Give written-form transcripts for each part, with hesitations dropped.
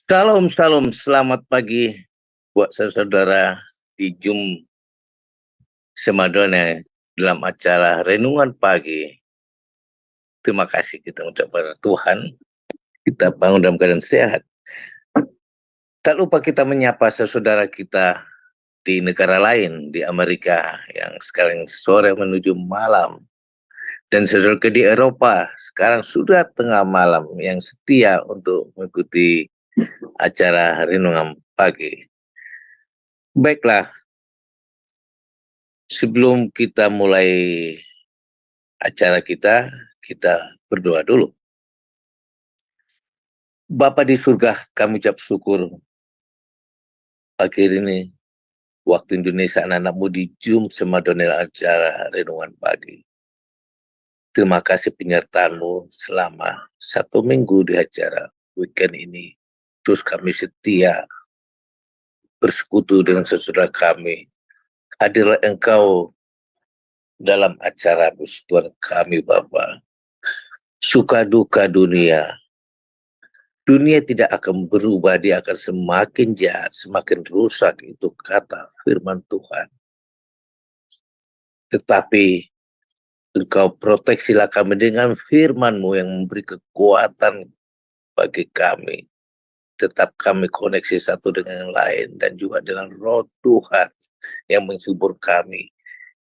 Shalom, shalom, selamat pagi buat saudara di Semadone dalam acara Renungan Pagi. Terima kasih kita ucapkan Tuhan, kita bangun dalam keadaan sehat. Tak lupa kita menyapa saudara kita di negara lain, di Amerika yang sekarang sore menuju malam. Dan saudara di Eropa sekarang sudah tengah malam yang setia untuk mengikuti acara Renungan Pagi. Baiklah, sebelum kita mulai acara kita berdoa dulu. Bapa di surga, kami ucap syukur pagi ini, waktu Indonesia, anak-anakmu di Semadonel acara Renungan Pagi. Terima kasih penyertaanmu selama 1 minggu di acara weekend ini. Terus kami setia bersekutu dengan saudara kami. Hadirlah Engkau dalam acara persekutuan kami, Bapa. Suka duka dunia tidak akan berubah, dia akan semakin jahat, semakin rusak, itu kata firman Tuhan. Tetapi Engkau proteksilah kami dengan firman-Mu yang memberi kekuatan bagi kami. Tetap kami koneksi satu dengan yang lain, dan juga dengan Roh Tuhan yang menghibur kami.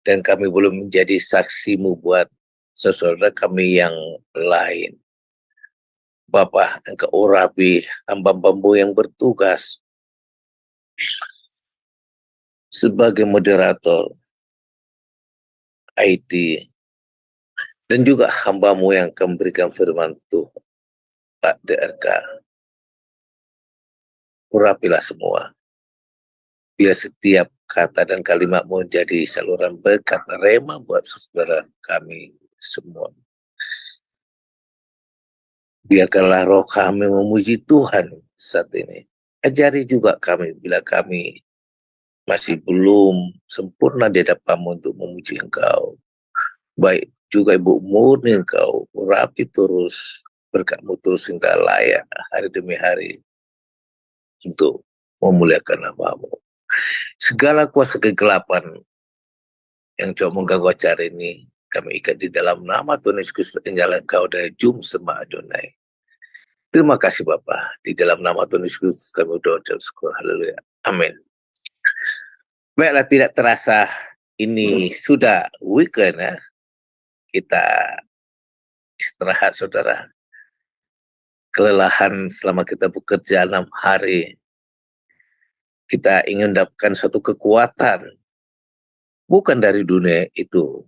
Dan kami belum menjadi saksi-Mu buat saudara kami yang lain. Bapa, Engkau urapi hamba-Mu yang bertugas sebagai moderator IT, dan juga hamba-Mu yang akan memberikan firman Tuhan, Pak DRK. Urapilah semua. Biar setiap kata dan kalimat-Mu menjadi saluran berkat rema buat saudara kami semua. Biarkanlah roh kami memuji Tuhan saat ini. Ajari juga kami bila kami masih belum sempurna di hadapan-Mu untuk memuji Engkau. Baik juga Ibu Murni, Engkau urapi terus, berkat-Mu terus hingga layak hari demi hari untuk memuliakan nama-Mu. Segala kuasa kegelapan yang coba mengganggu acara ini, kami ikat di dalam nama Tuhan Yesus Kristus, Injil Engkau dari Semadonel. Terima kasih Bapa, di dalam nama Tuhan Yesus Kristus kami berdoa dan syukur. Haleluya. Amin. Baiklah, tidak terasa ini sudah weekend ya. Kita istirahat saudara. Kelelahan selama kita bekerja 6 hari. Kita ingin mendapatkan suatu kekuatan. Bukan dari dunia itu.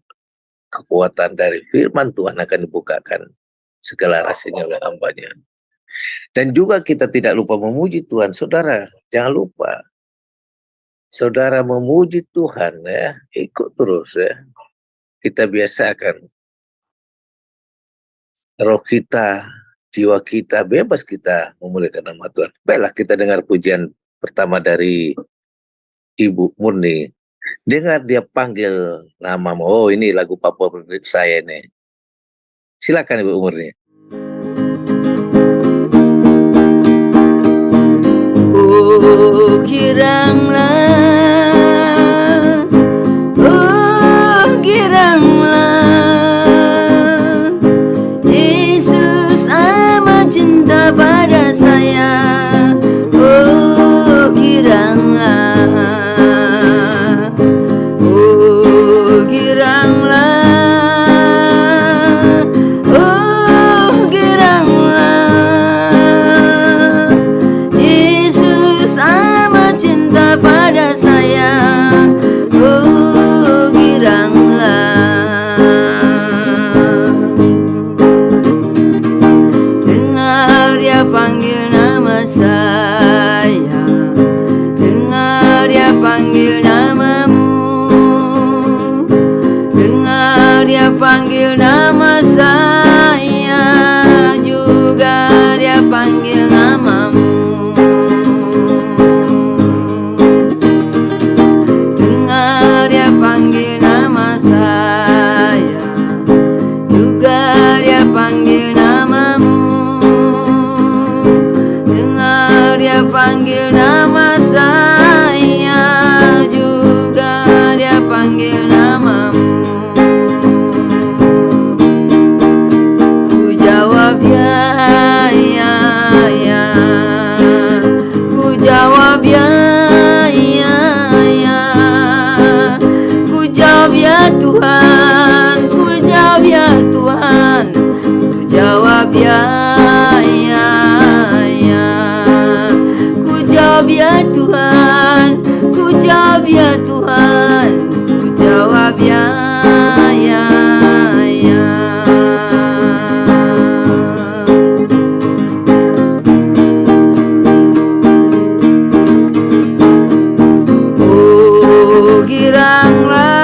Kekuatan dari firman Tuhan akan dibukakan segala rasanya oleh hamba-Nya. Dan juga kita tidak lupa memuji Tuhan. Saudara, jangan lupa. Saudara memuji Tuhan ya. Ikut terus ya. Kita biasakan. Roh kita, jiwa kita, bebas kita memuliakan nama Tuhan. Baiklah, kita dengar pujian pertama dari Ibu Murni. Dengar dia panggil namamu. Oh, ini lagu favorit saya nih. Silakan Ibu Murni. Oh, giranglah, oh, giranglah, Yesus amat cinta pada saya. Oh, giranglah, oh, giranglah, oh, giranglah, Yesus amat cinta pada dia panggil nama saya, juga dia panggil namamu. Ku jawab ya, ya, ya. Ku jawab ya, ya, ya. Ku jawab ya Tuhan, ku jawab ya Tuhan. Ku jawab ya, ya, ya. Ku jawab ya Tuhan, ku jawab ya Tuhan. Ku jawab ya, ya, ya. Oh giranglah,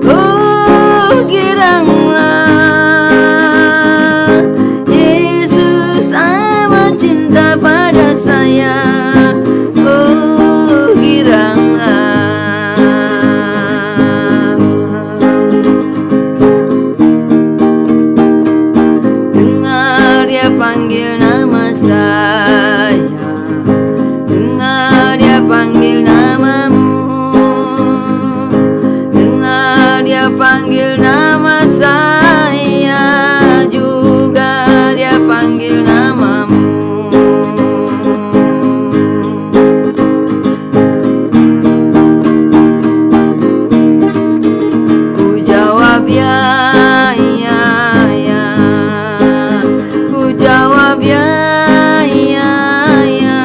oh giranglah, Yesus amat cinta pada saya. Oh giranglah, dengar dia panggil nama saya, dengar dia panggil namamu, dengar dia panggil nama saya, juga dia panggil namamu. Ku jawab ya, ya, ya. Ku jawab ya, ya, ya.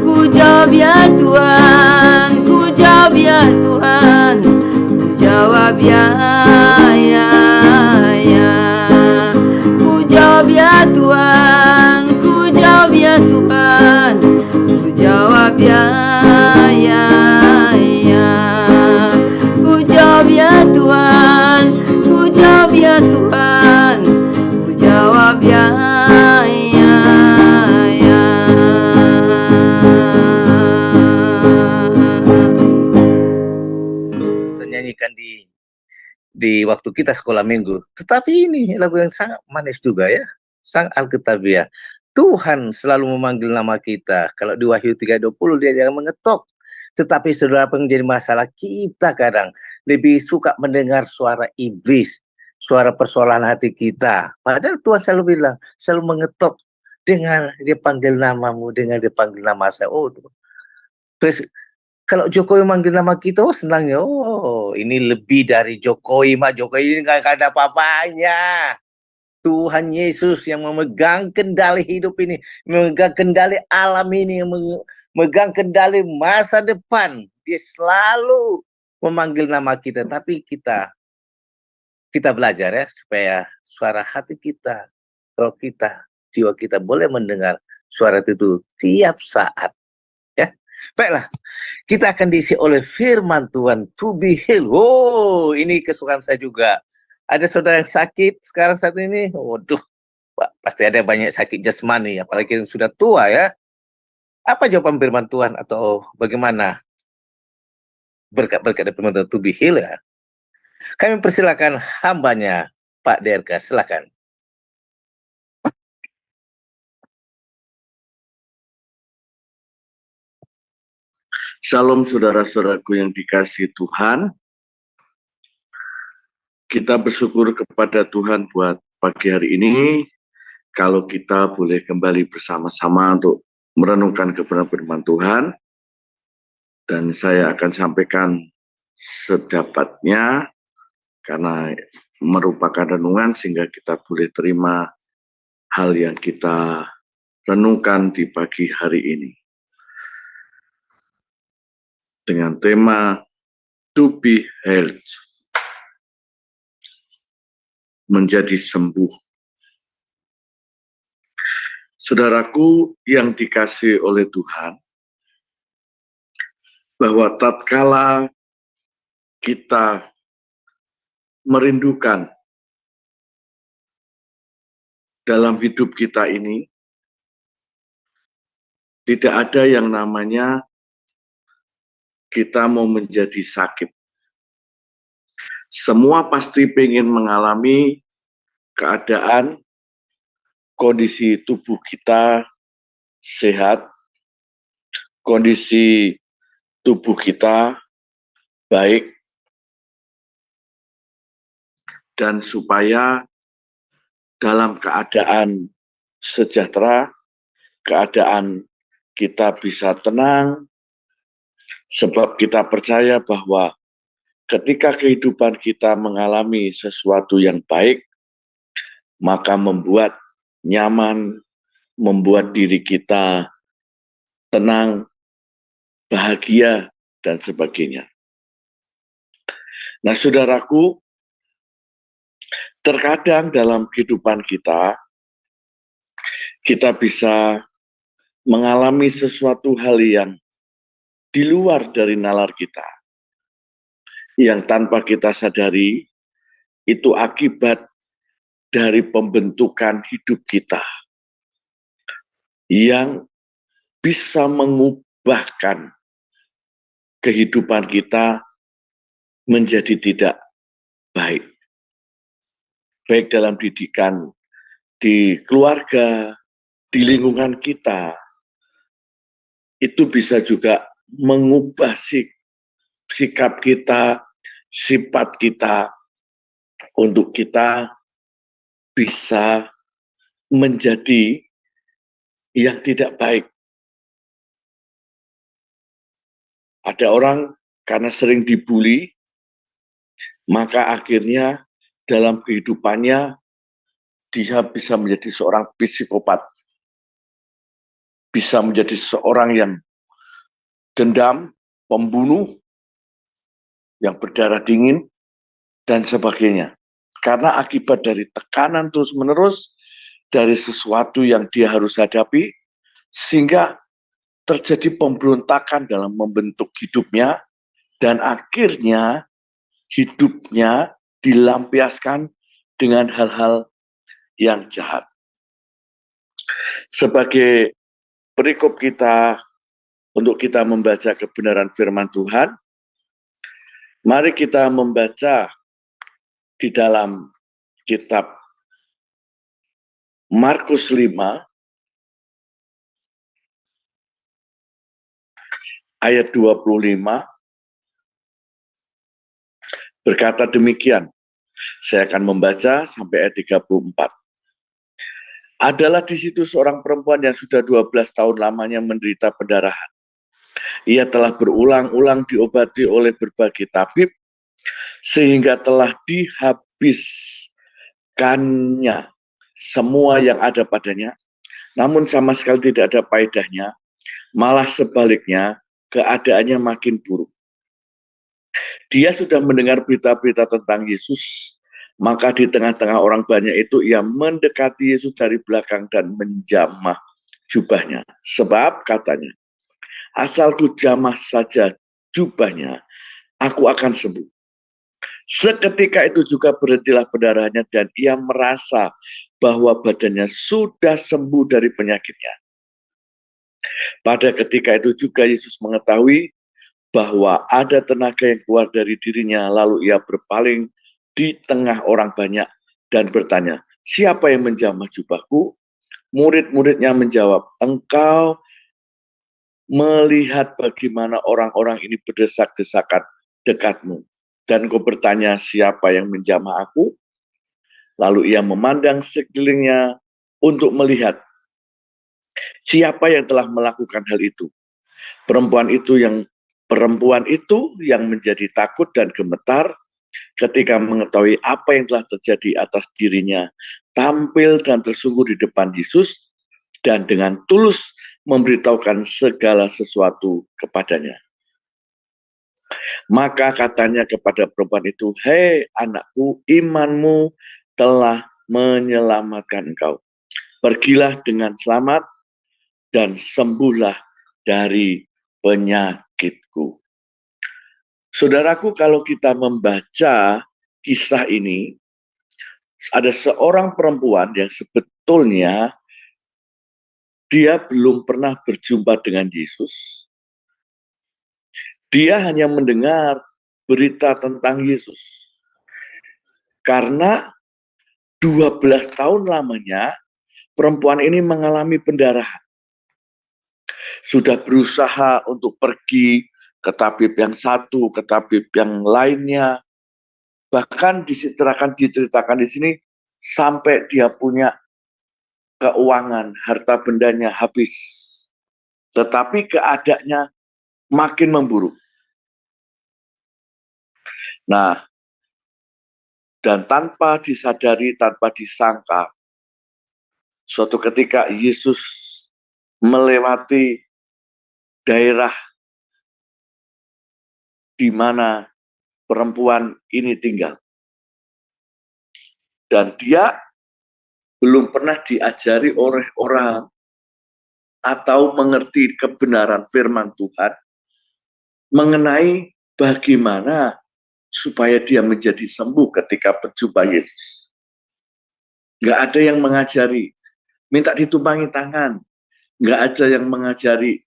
Ku jawab ya Tuhan, ku jawab ya Tuhan. Ku jawab ya, ya, ya. Ku jawab ya Tuhan, ku jawab ya Tuhan. Ku jawab ya, ya, ya. Ku jawab ya Tuhan, ku jawab ya Tuhan. Ku jawab ya, ya, ya. Kita nyanyikan di waktu kita sekolah minggu. Tetapi ini lagu yang sangat manis juga ya, sang Alkitabiah. Tuhan selalu memanggil nama kita. Kalau di Wahyu 3:20 dia jangan mengetok. Tetapi saudara, apa yang menjadi masalah kita kadang lebih suka mendengar suara iblis, suara persoalan hati kita. Padahal Tuhan selalu bilang, selalu mengetok. Dengar dia panggil namamu, dengar dia panggil nama saya. Oh, terus kalau Jokowi manggil nama kita, oh senangnya. Oh, ini lebih dari Jokowi, Mak. Jokowi ini nggak ada apa-apanya. Tuhan Yesus yang memegang kendali hidup ini, memegang kendali alam ini, memegang kendali masa depan. Dia selalu memanggil nama kita, tapi kita belajar ya, supaya suara hati kita, roh kita, jiwa kita boleh mendengar suara itu tiap saat. Ya, baiklah. Kita akan diisi oleh firman Tuhan, to be healed. Oh, ini kesukaan saya juga. Ada saudara yang sakit sekarang saat ini. Waduh, pasti ada banyak sakit jasmani, apalagi yang sudah tua ya. Apa jawaban firman Tuhan atau bagaimana berkat-berkat dari firman Tuhan to be healed ya? Kami persilakan hambanya Pak DRK, silakan. Shalom saudara-saudaraku yang dikasihi Tuhan. Kita bersyukur kepada Tuhan buat pagi hari ini. Kalau kita boleh kembali bersama-sama untuk merenungkan kebenaran firman Tuhan. Dan saya akan sampaikan sedapatnya karena merupakan renungan sehingga kita boleh terima hal yang kita renungkan di pagi hari ini. Dengan tema to be healed, menjadi sembuh. Saudaraku yang dikasihi oleh Tuhan, bahwa tatkala kita merindukan dalam hidup kita ini, tidak ada yang namanya kita mau menjadi sakit. Semua pasti ingin mengalami keadaan kondisi tubuh kita sehat, kondisi tubuh kita baik, dan supaya dalam keadaan sejahtera, keadaan kita bisa tenang, sebab kita percaya bahwa ketika kehidupan kita mengalami sesuatu yang baik, maka membuat nyaman, membuat diri kita tenang, bahagia, dan sebagainya. Nah, saudaraku, terkadang dalam kehidupan kita bisa mengalami sesuatu hal yang di luar dari nalar kita, yang tanpa kita sadari itu akibat dari pembentukan hidup kita yang bisa mengubahkan kehidupan kita menjadi tidak baik. Baik dalam didikan di keluarga, di lingkungan kita, itu bisa juga mengubah sikap kita, sifat kita, untuk kita bisa menjadi yang tidak baik. Ada orang karena sering dibully, maka akhirnya dalam kehidupannya dia bisa menjadi seorang psikopat, bisa menjadi seorang yang dendam, pembunuh, yang berdarah dingin, dan sebagainya. Karena akibat dari tekanan terus-menerus, dari sesuatu yang dia harus hadapi, sehingga terjadi pemberontakan dalam membentuk hidupnya, dan akhirnya hidupnya dilampiaskan dengan hal-hal yang jahat. Sebagai perikop kita untuk kita membaca kebenaran firman Tuhan, mari kita membaca di dalam kitab Markus 5 ayat 25 berkata demikian. Saya akan membaca sampai ayat 34. Adalah di situ seorang perempuan yang sudah 12 tahun lamanya menderita pendarahan. Ia telah berulang-ulang diobati oleh berbagai tabib, sehingga telah dihabiskannya semua yang ada padanya, namun sama sekali tidak ada faedahnya, malah sebaliknya keadaannya makin buruk. Dia sudah mendengar berita-berita tentang Yesus, maka di tengah-tengah orang banyak itu ia mendekati Yesus dari belakang dan menjamah jubahnya. Sebab katanya, asal ku jamah saja jubahnya, aku akan sembuh. Seketika itu juga berhentilah pendarahannya dan ia merasa bahwa badannya sudah sembuh dari penyakitnya. Pada ketika itu juga Yesus mengetahui bahwa ada tenaga yang keluar dari dirinya, lalu ia berpaling di tengah orang banyak dan bertanya, siapa yang menjamah jubahku? Murid-muridnya menjawab, engkau melihat bagaimana orang-orang ini berdesak-desakan dekatmu, dan kau bertanya, siapa yang menjamah aku? Lalu ia memandang sekelilingnya untuk melihat siapa yang telah melakukan hal itu. Perempuan itu yang menjadi takut dan gemetar ketika mengetahui apa yang telah terjadi atas dirinya, tampil dan tersungkur di depan Yesus dan dengan tulus memberitahukan segala sesuatu kepadanya. Maka katanya kepada perempuan itu, hei anakku, imanmu telah menyelamatkan engkau. Pergilah dengan selamat dan sembuhlah dari penyakitku. Saudaraku, kalau kita membaca kisah ini, ada seorang perempuan yang sebetulnya dia belum pernah berjumpa dengan Yesus. Dia hanya mendengar berita tentang Yesus. Karena 12 tahun lamanya perempuan ini mengalami pendarahan. Sudah berusaha untuk pergi ke tabib yang satu, ke tabib yang lainnya. Bahkan diceritakan di sini sampai dia punya keuangan, harta bendanya habis. Tetapi keadaannya makin memburuk. Nah, dan tanpa disadari, tanpa disangka, suatu ketika Yesus melewati daerah di mana perempuan ini tinggal. Dan dia belum pernah diajari oleh orang atau mengerti kebenaran firman Tuhan mengenai bagaimana supaya dia menjadi sembuh ketika berjumpa Yesus. Nggak ada yang mengajari, minta ditumpangi tangan. Nggak ada yang mengajari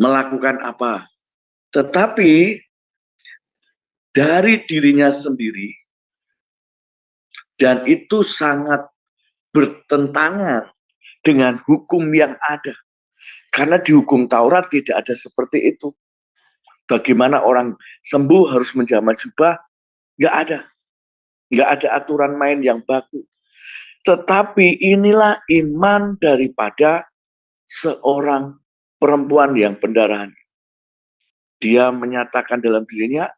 melakukan apa. Tetapi dari dirinya sendiri, dan itu sangat bertentangan dengan hukum yang ada. Karena di hukum Taurat tidak ada seperti itu. Bagaimana orang sembuh harus menjamah jubah, nggak ada. Nggak ada aturan main yang baku. Tetapi inilah iman daripada seorang perempuan yang pendarahan. Dia menyatakan dalam dirinya,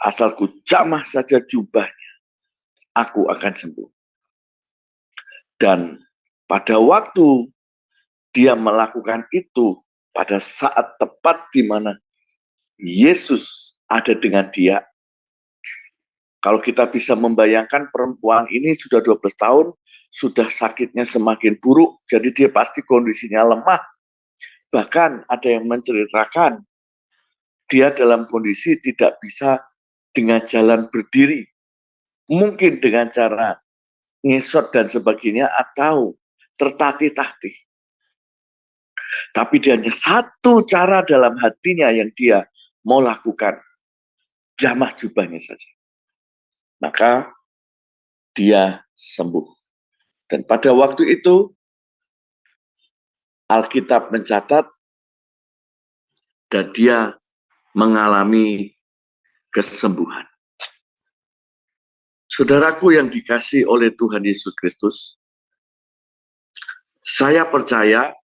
asal ku jamah saja jubahnya, aku akan sembuh. Dan pada waktu dia melakukan itu, pada saat tepat di mana Yesus ada dengan dia, kalau kita bisa membayangkan perempuan ini sudah 12 tahun, sudah sakitnya semakin buruk, jadi dia pasti kondisinya lemah. Bahkan ada yang menceritakan, dia dalam kondisi tidak bisa dengan jalan berdiri. Mungkin dengan cara ngesot dan sebagainya, atau tertatih-tatih. Tapi dia hanya satu cara dalam hatinya yang dia mau lakukan, jamah jubahnya saja. Maka dia sembuh. Dan pada waktu itu, Alkitab mencatat, dan dia mengalami kesembuhan. Saudaraku yang dikasihi oleh Tuhan Yesus Kristus, saya percaya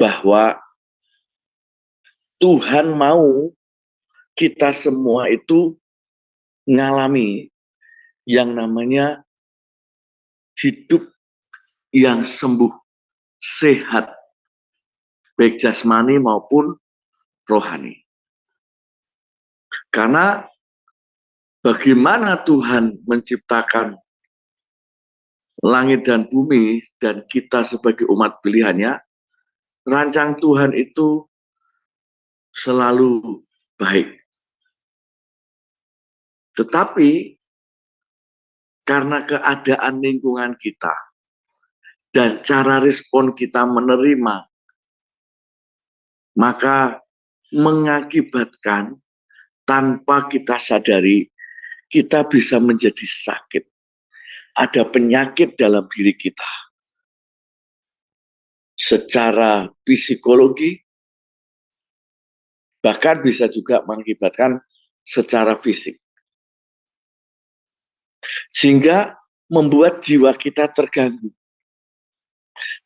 bahwa Tuhan mau kita semua itu mengalami yang namanya hidup yang sembuh, sehat, baik jasmani maupun rohani. Karena bagaimana Tuhan menciptakan langit dan bumi dan kita sebagai umat pilihannya, rancang Tuhan itu selalu baik. Tetapi karena keadaan lingkungan kita dan cara respon kita menerima, maka mengakibatkan tanpa kita sadari, kita bisa menjadi sakit. Ada penyakit dalam diri kita. Secara psikologi, bahkan bisa juga mengakibatkan secara fisik. Sehingga membuat jiwa kita terganggu.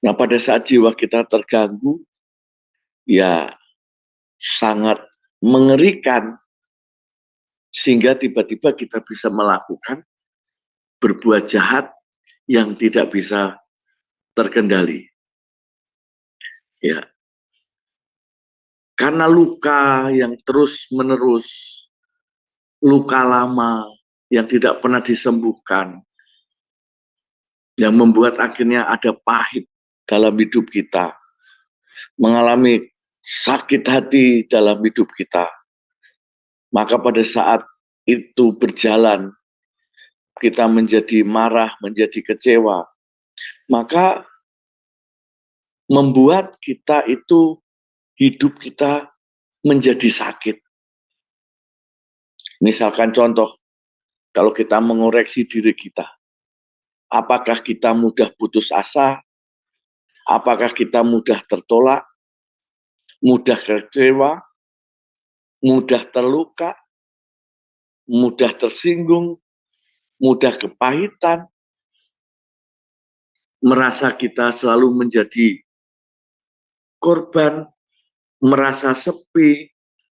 Nah, pada saat jiwa kita terganggu, ya sangat mengerikan, sehingga tiba-tiba kita bisa melakukan berbuat jahat yang tidak bisa terkendali. Ya. Karena luka yang terus-menerus, luka lama yang tidak pernah disembuhkan, yang membuat akhirnya ada pahit dalam hidup kita, mengalami sakit hati dalam hidup kita. Maka pada saat itu berjalan, kita menjadi marah, menjadi kecewa, maka membuat kita itu, hidup kita menjadi sakit. Misalkan contoh, kalau kita mengoreksi diri kita, Apakah kita mudah putus asa? Apakah kita mudah tertolak? Mudah kecewa? Mudah terluka? Mudah tersinggung? Mudah kepahitan? Merasa kita selalu menjadi korban, merasa sepi,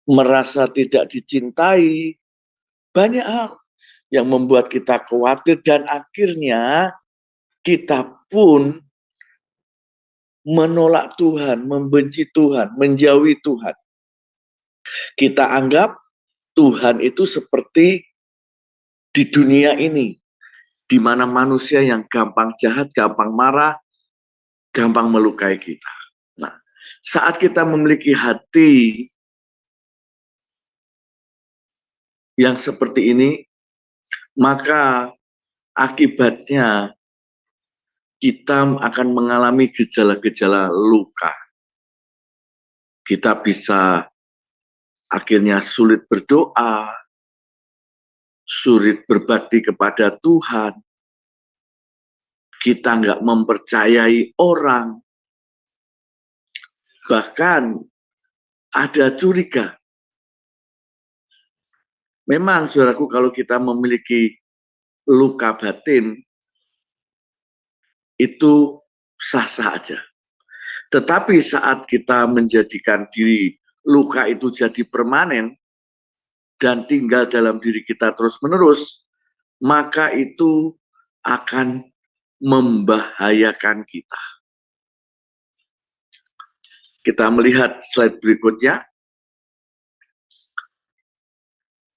merasa tidak dicintai, banyak hal yang membuat kita khawatir dan akhirnya kita pun menolak Tuhan, membenci Tuhan, menjauhi Tuhan. Kita anggap Tuhan itu seperti di dunia ini, di mana manusia yang gampang jahat, gampang marah, gampang melukai kita. Nah, saat kita memiliki hati yang seperti ini, maka akibatnya kita akan mengalami gejala-gejala luka. Kita bisa akhirnya sulit berdoa, sulit berbakti kepada Tuhan, kita nggak mempercayai orang, bahkan ada curiga. Memang, saudaraku, kalau kita memiliki luka batin, itu sah-sah aja. Tetapi saat kita menjadikan diri luka itu jadi permanen, dan tinggal dalam diri kita terus-menerus, maka itu akan membahayakan kita. Kita melihat slide berikutnya.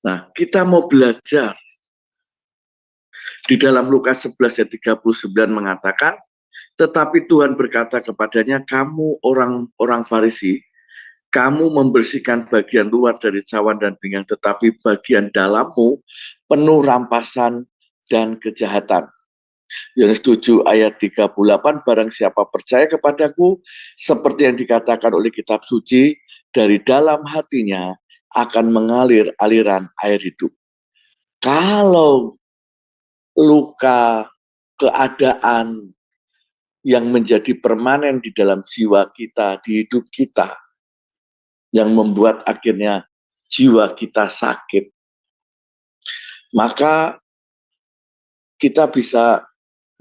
Nah, kita mau belajar. Di dalam Lukas 11 ayat 39 mengatakan, tetapi Tuhan berkata kepadanya, kamu orang Farisi, kamu membersihkan bagian luar dari cawan dan pinggang, tetapi bagian dalammu penuh rampasan dan kejahatan. Yohanes 7 ayat 38, barang siapa percaya kepadaku, seperti yang dikatakan oleh kitab suci, dari dalam hatinya akan mengalir aliran air hidup. Kalau luka, keadaan yang menjadi permanen di dalam jiwa kita, di hidup kita, yang membuat akhirnya jiwa kita sakit, maka kita bisa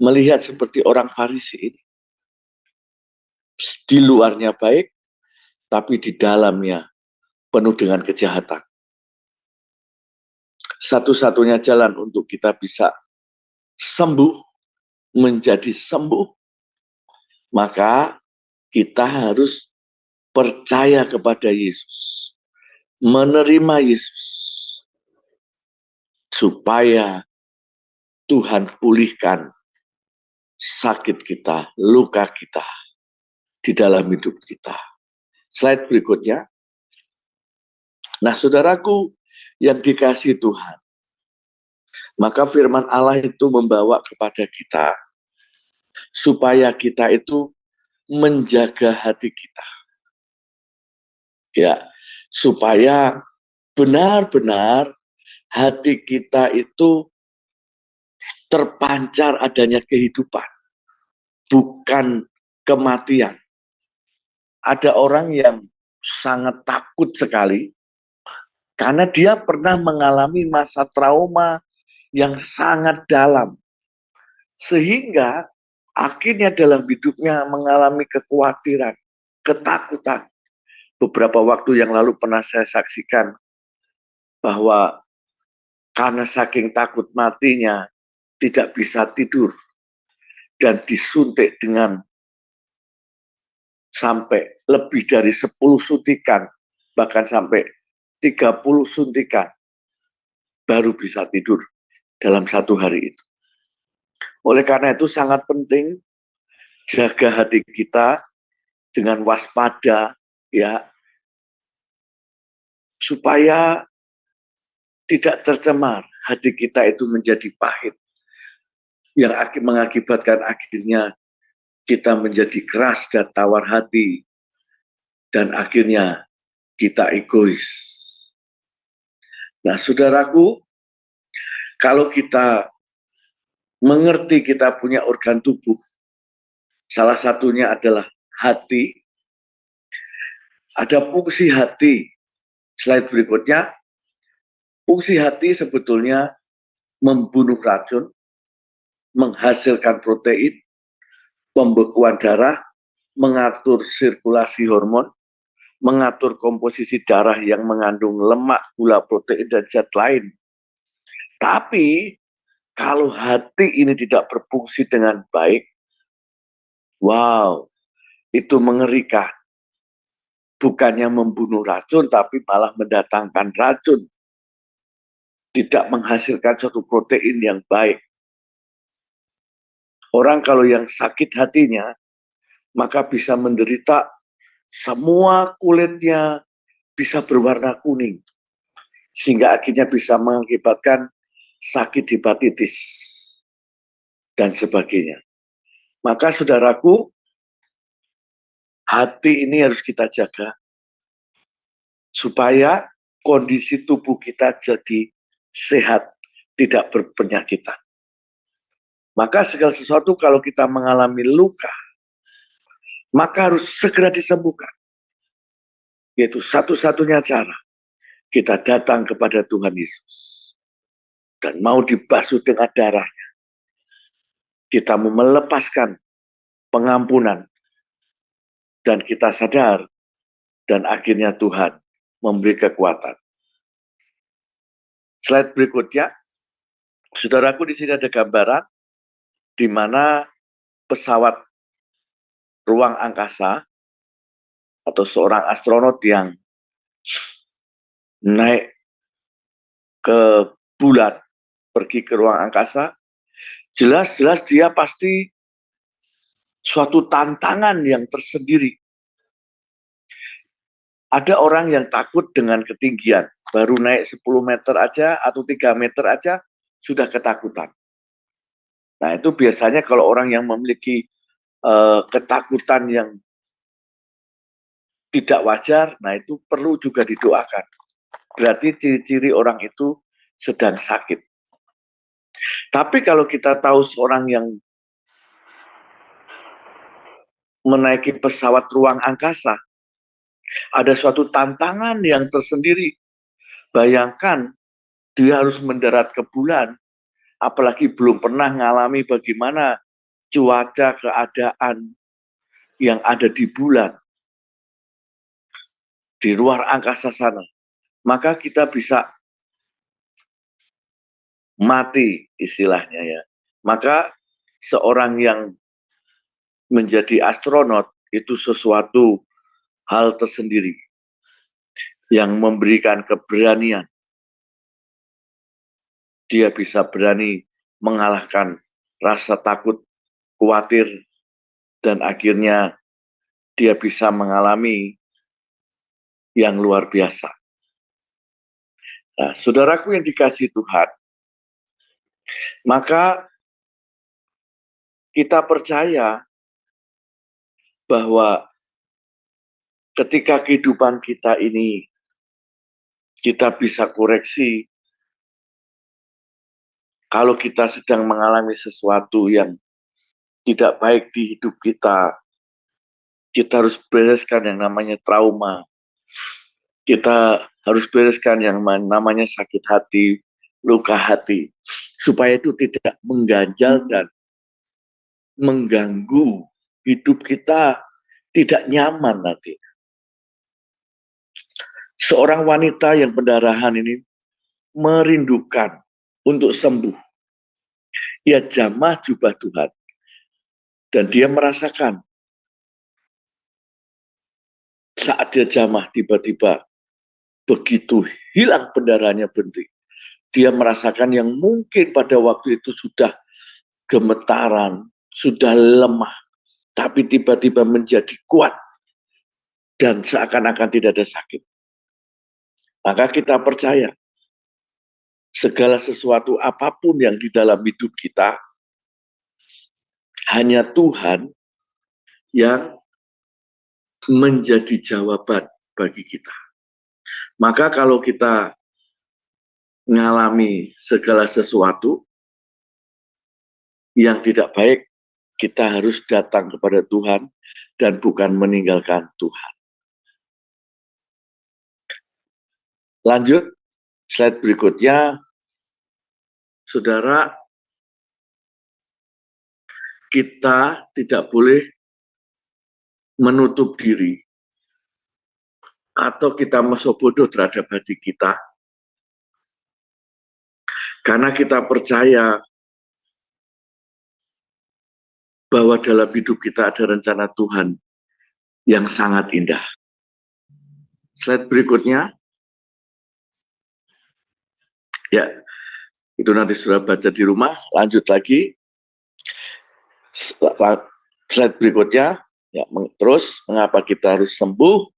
melihat seperti orang Farisi ini. Di luarnya baik, tapi di dalamnya penuh dengan kejahatan. Satu-satunya jalan untuk kita bisa sembuh, menjadi sembuh, maka kita harus percaya kepada Yesus, menerima Yesus, supaya Tuhan pulihkan sakit kita, luka kita di dalam hidup kita. Slide berikutnya. Nah, saudaraku yang dikasihi Tuhan, maka firman Allah itu membawa kepada kita supaya kita itu menjaga hati kita. Ya, supaya benar-benar hati kita itu terpancar adanya kehidupan, bukan kematian. Ada orang yang sangat takut sekali karena dia pernah mengalami masa trauma yang sangat dalam. Sehingga akhirnya dalam hidupnya mengalami kekhawatiran, ketakutan. Beberapa waktu yang lalu pernah saya saksikan bahwa karena saking takut matinya tidak bisa tidur dan disuntik dengan sampai lebih dari 10 suntikan, bahkan sampai 30 suntikan baru bisa tidur dalam satu hari itu. Oleh karena itu sangat penting jaga hati kita dengan waspada, ya, supaya tidak tercemar hati kita itu menjadi pahit, yang mengakibatkan akhirnya kita menjadi keras dan tawar hati, dan akhirnya kita egois. Nah, saudaraku, kalau kita mengerti kita punya organ tubuh. Salah satunya adalah hati. Ada fungsi hati. Slide berikutnya. Fungsi hati sebetulnya membunuh racun, menghasilkan protein, pembekuan darah, mengatur sirkulasi hormon, mengatur komposisi darah yang mengandung lemak, gula, protein, dan zat lain. Tapi kalau hati ini tidak berfungsi dengan baik, wow, itu mengerikan. Bukannya membunuh racun, tapi malah mendatangkan racun. Tidak menghasilkan suatu protein yang baik. Orang kalau yang sakit hatinya, maka bisa menderita semua kulitnya bisa berwarna kuning. Sehingga akhirnya bisa mengakibatkan sakit hepatitis dan sebagainya. Maka saudaraku, hati ini harus kita jaga supaya kondisi tubuh kita jadi sehat, tidak berpenyakitan. Maka segala sesuatu kalau kita mengalami luka, maka harus segera disembuhkan. Yaitu satu-satunya cara kita datang kepada Tuhan Yesus. Dan mau dibasuh dengan darahnya. Kita mau melepaskan pengampunan. Dan kita sadar. Dan akhirnya Tuhan memberi kekuatan. Slide berikutnya. Saudaraku, di sini ada gambaran di mana pesawat ruang angkasa atau seorang astronot yang naik ke bulan, pergi ke ruang angkasa, jelas-jelas dia pasti suatu tantangan yang tersendiri. Ada orang yang takut dengan ketinggian, baru naik 10 meter aja atau 3 meter aja sudah ketakutan. Nah, itu biasanya kalau orang yang memiliki ketakutan yang tidak wajar, nah itu perlu juga didoakan. Berarti ciri-ciri orang itu sedang sakit. Tapi kalau kita tahu seorang yang menaiki pesawat ruang angkasa, ada suatu tantangan yang tersendiri. Bayangkan, dia harus mendarat ke bulan, apalagi belum pernah mengalami bagaimana cuaca keadaan yang ada di bulan, di luar angkasa sana. Maka kita bisa mati istilahnya ya. Maka seorang yang menjadi astronot itu sesuatu hal tersendiri yang memberikan keberanian. Dia bisa berani mengalahkan rasa takut, khawatir, dan akhirnya dia bisa mengalami yang luar biasa. Nah, saudaraku yang dikasihi Tuhan, maka kita percaya bahwa ketika kehidupan kita ini kita bisa koreksi, kalau kita sedang mengalami sesuatu yang tidak baik di hidup kita harus bereskan yang namanya trauma. Kita harus bereskan yang namanya sakit hati, luka hati, supaya itu tidak mengganjal dan mengganggu hidup kita, tidak nyaman nanti. Seorang wanita yang pendarahan ini merindukan untuk sembuh. Ia jamah jubah Tuhan. Dan dia merasakan saat dia jamah tiba-tiba begitu hilang pendarahannya berhenti. Dia merasakan yang mungkin pada waktu itu sudah gemetaran, sudah lemah, tapi tiba-tiba menjadi kuat dan seakan-akan tidak ada sakit. Maka kita percaya segala sesuatu apapun yang di dalam hidup kita, hanya Tuhan yang menjadi jawaban bagi kita. Maka kalau kita mengalami segala sesuatu, yang tidak baik, kita harus datang kepada Tuhan dan bukan meninggalkan Tuhan. Lanjut, slide berikutnya. Saudara, kita tidak boleh menutup diri atau kita mesok bodoh terhadap hati kita. Karena kita percaya bahwa dalam hidup kita ada rencana Tuhan yang sangat indah. Slide berikutnya. Ya, itu nanti sudah baca di rumah. Lanjut lagi. Slide berikutnya. Ya, terus mengapa kita harus sembuh?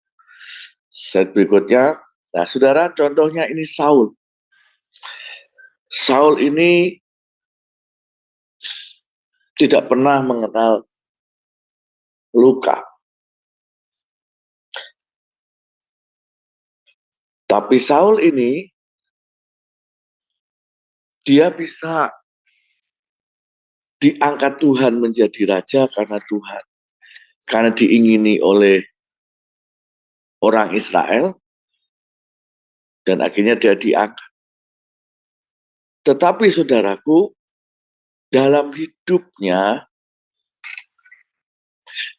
Slide berikutnya. Nah, saudara, contohnya ini Saul. Saul ini tidak pernah mengenal luka. Tapi Saul ini, dia bisa diangkat Tuhan menjadi raja karena Tuhan. Karena diingini oleh orang Israel, dan akhirnya dia diangkat. Tetapi saudaraku, dalam hidupnya,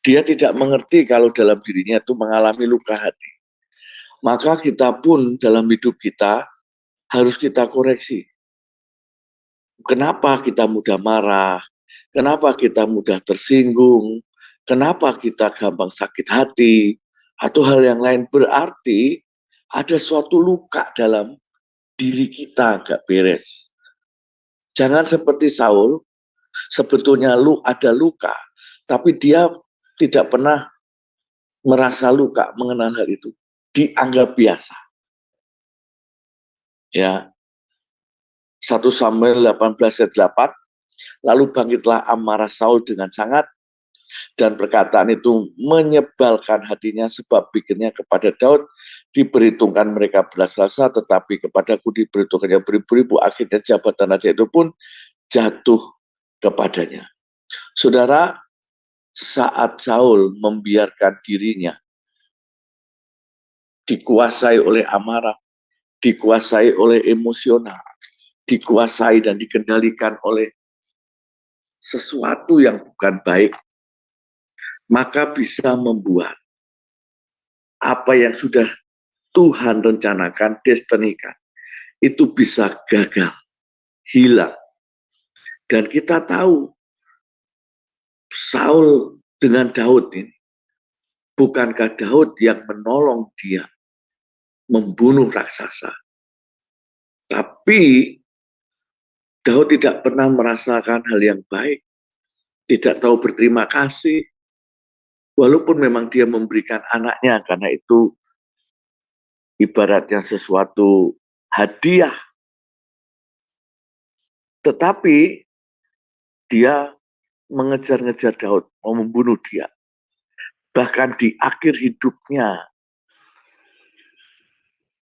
dia tidak mengerti kalau dalam dirinya itu mengalami luka hati. Maka kita pun dalam hidup kita harus kita koreksi. Kenapa kita mudah marah? Kenapa kita mudah tersinggung? Kenapa kita gampang sakit hati? Atau hal yang lain, berarti ada suatu luka dalam diri kita gak beres. Jangan seperti Saul, sebetulnya ada luka, tapi dia tidak pernah merasa luka mengenal hal itu. Dianggap biasa. Ya. 1 Samuel 18 ayat 8, lalu bangkitlah amarah Saul dengan sangat, dan perkataan itu menyebalkan hatinya, sebab pikirnya kepada Daud diperhitungkan mereka belas-lasa, tetapi kepadaku diperhitungkannya beribu-ribu. Akhirnya jabatan raja itu pun jatuh kepadanya. Saudara, saat Saul membiarkan dirinya dikuasai oleh amarah, dikuasai oleh emosional, dikuasai dan dikendalikan oleh sesuatu yang bukan baik, maka bisa membuat apa yang sudah Tuhan rencanakan, destinikan, itu bisa gagal, hilang. Dan kita tahu Saul dengan Daud ini, bukankah Daud yang menolong dia membunuh raksasa? Tapi Daud tidak pernah merasakan hal yang baik, tidak tahu berterima kasih, walaupun memang dia memberikan anaknya, karena itu ibaratnya sesuatu hadiah. Tetapi dia mengejar-ngejar Daud, mau membunuh dia. Bahkan di akhir hidupnya,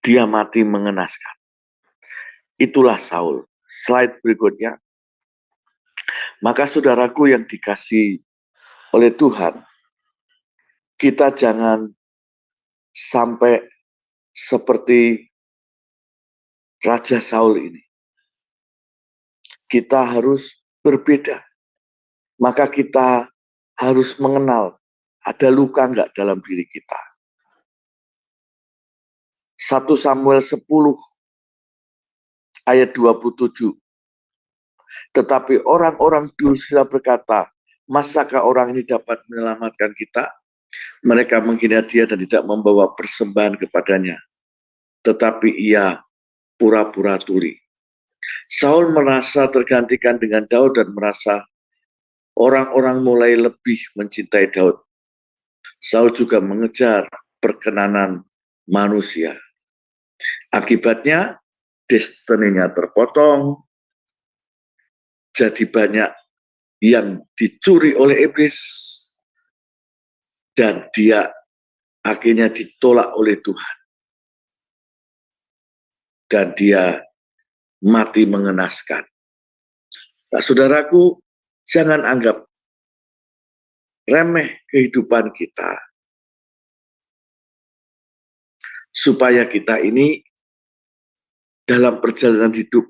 dia mati mengenaskan. Itulah Saul. Slide berikutnya. Maka saudaraku yang dikasihi oleh Tuhan, kita jangan sampai seperti Raja Saul ini. Kita harus berbeda. Maka kita harus mengenal ada luka enggak dalam diri kita. 1 Samuel 10 ayat 27. Tetapi orang-orang dusta berkata, masakah orang ini dapat menyelamatkan kita? Mereka menghina dia dan tidak membawa persembahan kepadanya. Tetapi ia pura-pura tuli. Saul merasa tergantikan dengan Daud dan merasa orang-orang mulai lebih mencintai Daud. Saul juga mengejar perkenanan manusia. Akibatnya, destininya terpotong, jadi banyak yang dicuri oleh iblis, dan dia akhirnya ditolak oleh Tuhan. Dan dia mati mengenaskan. Nah, saudaraku, Jangan anggap remeh kehidupan kita, supaya kita ini dalam perjalanan hidup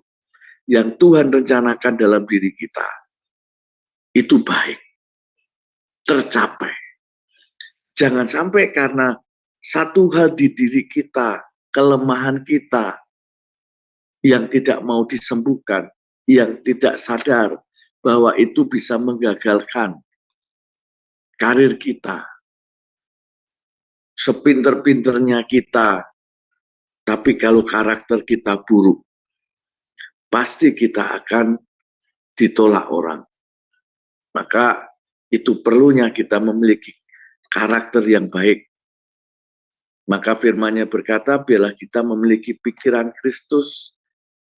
yang Tuhan rencanakan dalam diri kita, itu baik, tercapai. Jangan sampai karena satu hal di diri kita, kelemahan kita, yang tidak mau disembuhkan, yang tidak sadar bahwa itu bisa menggagalkan karir kita, sepinter-pinternya kita, tapi kalau karakter kita buruk, pasti kita akan ditolak orang. Maka itu perlunya kita memiliki karakter yang baik. Maka firman-Nya berkata, biarlah kita memiliki pikiran Kristus,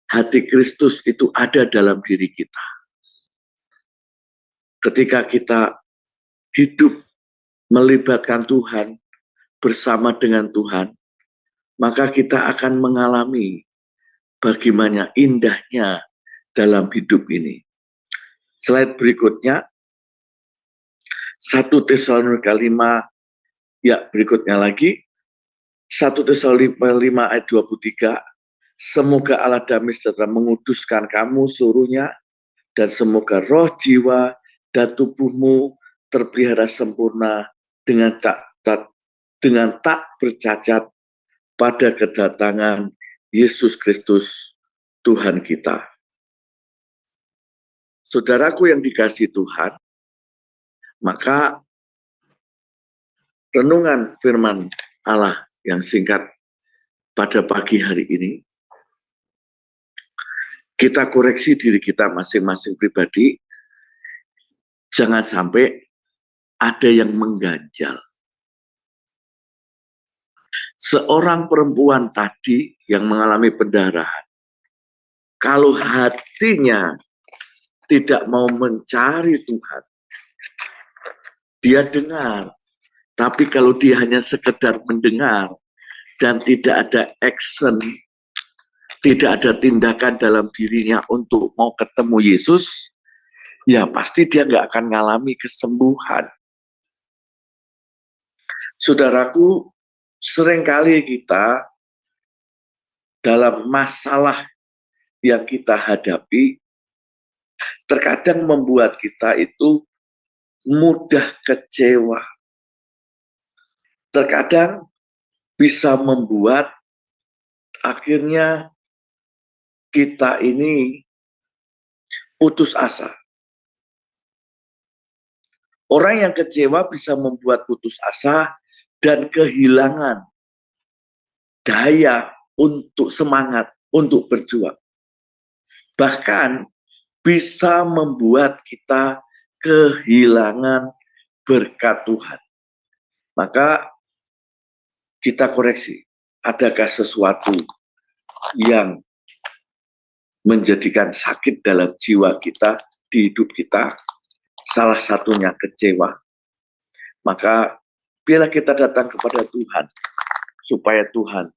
hati Kristus itu ada dalam diri kita. Ketika kita hidup melibatkan Tuhan, bersama dengan Tuhan, maka kita akan mengalami bagaimana indahnya dalam hidup ini. Slide berikutnya, 1 Tesalonika 5, ya berikutnya lagi, 1 Tesalonika 5 ayat 23, semoga Allah damai sejahtera menguduskan kamu seluruhnya, dan semoga roh, jiwa, dan tubuhmu terpelihara sempurna dengan tak bercacat pada kedatangan Yesus Kristus Tuhan kita. Saudaraku yang dikasihi Tuhan, maka renungan firman Allah yang singkat pada pagi hari ini, kita koreksi diri kita masing-masing pribadi, jangan sampai ada yang mengganjal. Seorang perempuan tadi yang mengalami pendarahan, kalau hatinya tidak mau mencari Tuhan, dia dengar, tapi kalau dia hanya sekedar mendengar dan tidak ada action, tidak ada tindakan dalam dirinya untuk mau ketemu Yesus, ya pasti dia nggak akan mengalami kesembuhan. Saudaraku, seringkali kita dalam masalah yang kita hadapi, terkadang membuat kita itu mudah kecewa. Terkadang bisa membuat akhirnya kita ini putus asa. Orang yang kecewa bisa membuat putus asa dan kehilangan daya untuk semangat, untuk berjuang. Bahkan bisa membuat kita kehilangan berkat Tuhan. Maka kita koreksi, adakah sesuatu yang menjadikan sakit dalam jiwa kita, di hidup kita, salah satunya kecewa. Maka biarlah kita datang kepada Tuhan, supaya Tuhan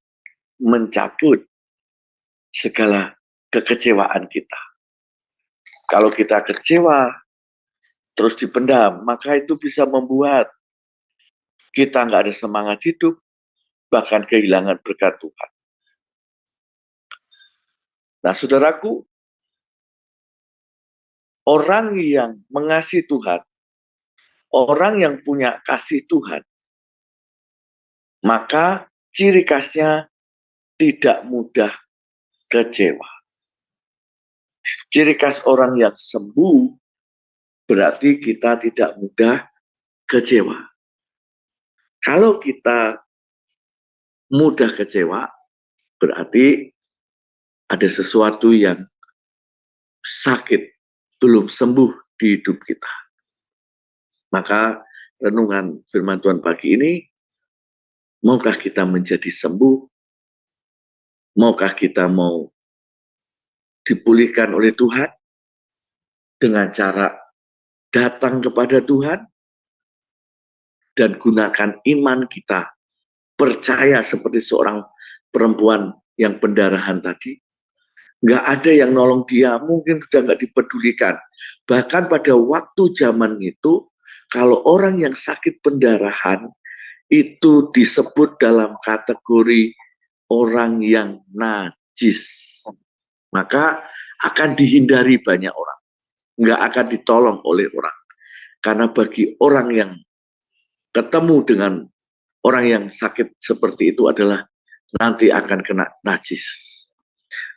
mencabut segala kekecewaan kita. Kalau kita kecewa, terus dipendam, maka itu bisa membuat kita nggak ada semangat hidup, bahkan kehilangan berkat Tuhan. Nah, saudaraku, orang yang mengasihi Tuhan, orang yang punya kasih Tuhan, maka ciri khasnya tidak mudah kecewa. Ciri khas orang yang sembuh berarti kita tidak mudah kecewa. Kalau kita mudah kecewa, berarti ada sesuatu yang sakit, belum sembuh di hidup kita. Maka renungan firman Tuhan pagi ini, maukah kita menjadi sembuh? Maukah kita mau dipulihkan oleh Tuhan dengan cara datang kepada Tuhan dan gunakan iman kita, percaya seperti seorang perempuan yang pendarahan tadi, nggak ada yang nolong dia, mungkin sudah nggak dipedulikan. Bahkan pada waktu zaman itu, kalau orang yang sakit pendarahan, itu disebut dalam kategori orang yang najis. Maka akan dihindari banyak orang. Nggak akan ditolong oleh orang. Karena bagi orang yang ketemu dengan orang yang sakit seperti itu adalah nanti akan kena najis.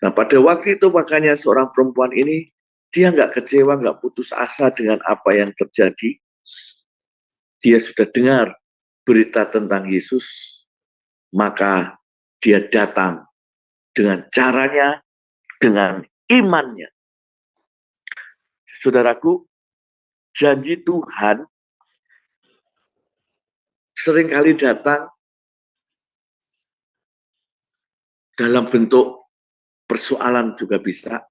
Nah, pada waktu itu makanya seorang perempuan ini, dia nggak kecewa, nggak putus asa dengan apa yang terjadi. Dia sudah dengar berita tentang Yesus, maka dia datang dengan caranya, dengan imannya. Saudaraku, janji Tuhan seringkali datang dalam bentuk persoalan juga bisa.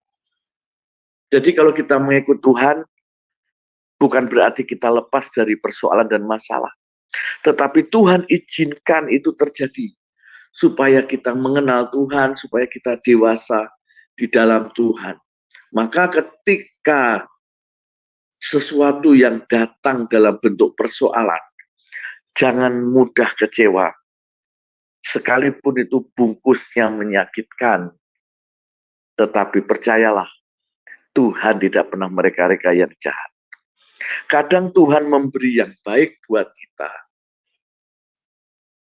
Jadi kalau kita mengikut Tuhan, bukan berarti kita lepas dari persoalan dan masalah. Tetapi Tuhan izinkan itu terjadi. Supaya kita mengenal Tuhan, supaya kita dewasa di dalam Tuhan. Maka ketika sesuatu yang datang dalam bentuk persoalan, jangan mudah kecewa. Sekalipun itu bungkusnya menyakitkan, tetapi percayalah, Tuhan tidak pernah mereka-reka yang jahat. Kadang Tuhan memberi yang baik buat kita,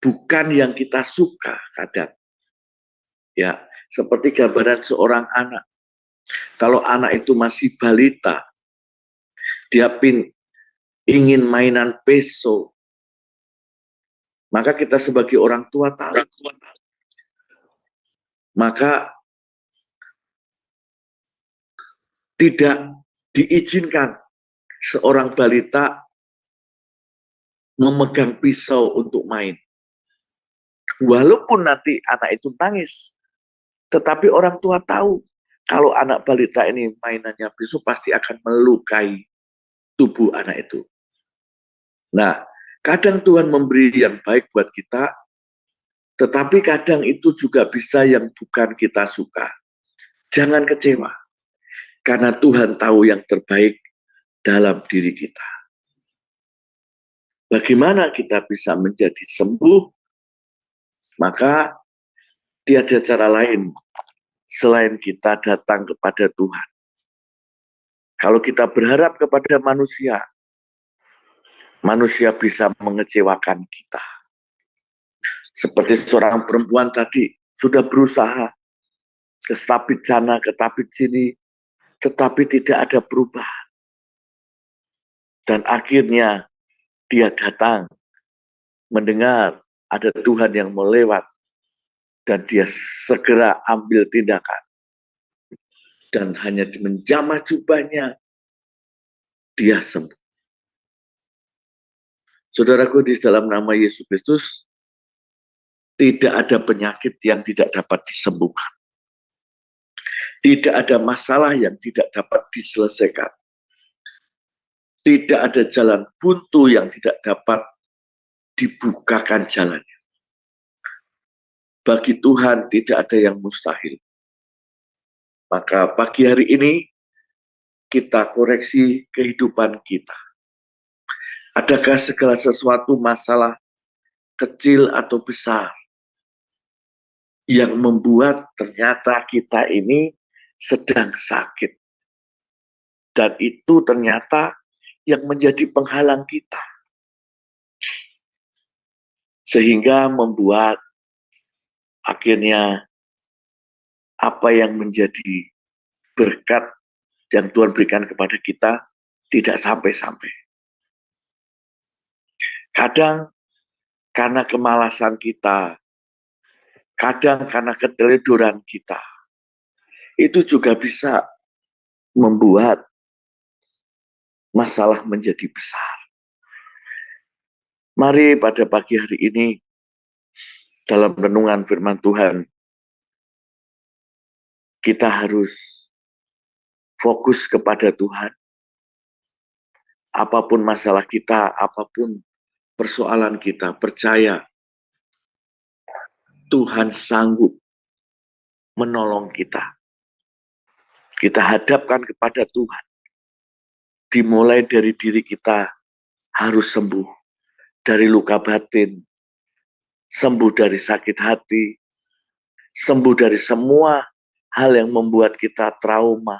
bukan yang kita suka kadang. Ya, seperti gambaran seorang anak. Kalau anak itu masih balita, dia ingin mainan peso, maka kita sebagai orang tua tahu. Maka tidak diizinkan seorang balita memegang pisau untuk main. Walaupun nanti anak itu nangis, tetapi orang tua tahu kalau anak balita ini mainannya pisau pasti akan melukai tubuh anak itu. Nah, kadang Tuhan memberi yang baik buat kita, tetapi kadang itu juga bisa yang bukan kita suka. Jangan kecewa, karena Tuhan tahu yang terbaik dalam diri kita. Bagaimana kita bisa menjadi sembuh? Maka tiada cara lain selain kita datang kepada Tuhan. Kalau kita berharap kepada manusia, manusia bisa mengecewakan kita. Seperti seorang perempuan tadi, sudah berusaha ke tabit sana, ke tabit sini, tetapi tidak ada perubahan. Dan akhirnya dia datang, mendengar ada Tuhan yang mau lewat, dan dia segera ambil tindakan. Dan hanya menjamah jubahnya, dia sembuh. Saudaraku, di dalam nama Yesus Kristus, tidak ada penyakit yang tidak dapat disembuhkan. Tidak ada masalah yang tidak dapat diselesaikan. Tidak ada jalan buntu yang tidak dapat dibukakan jalannya. Bagi Tuhan tidak ada yang mustahil. Maka pagi hari ini kita koreksi kehidupan kita. Adakah segala sesuatu masalah kecil atau besar yang membuat ternyata kita ini sedang sakit. Dan itu ternyata yang menjadi penghalang kita. Sehingga membuat akhirnya apa yang menjadi berkat yang Tuhan berikan kepada kita tidak sampai-sampai. Kadang karena kemalasan kita, kadang karena keteledoran kita, itu juga bisa membuat masalah menjadi besar. Mari pada pagi hari ini, dalam renungan firman Tuhan, kita harus fokus kepada Tuhan. Apapun masalah kita, apapun persoalan kita, percaya Tuhan sanggup menolong kita. kita hadapkan kepada Tuhan. Dimulai dari diri kita harus sembuh dari luka batin, sembuh dari sakit hati, sembuh dari semua hal yang membuat kita trauma,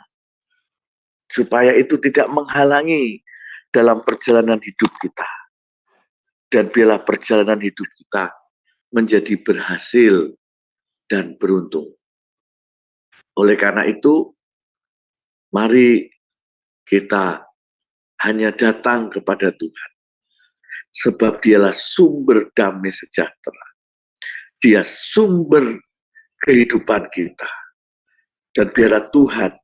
supaya itu tidak menghalangi dalam perjalanan hidup kita. Dan biarlah perjalanan hidup kita menjadi berhasil dan beruntung. Oleh karena itu, mari kita hanya datang kepada Tuhan. Sebab dialah sumber damai sejahtera. Dia sumber kehidupan kita. Dan biarlah Tuhan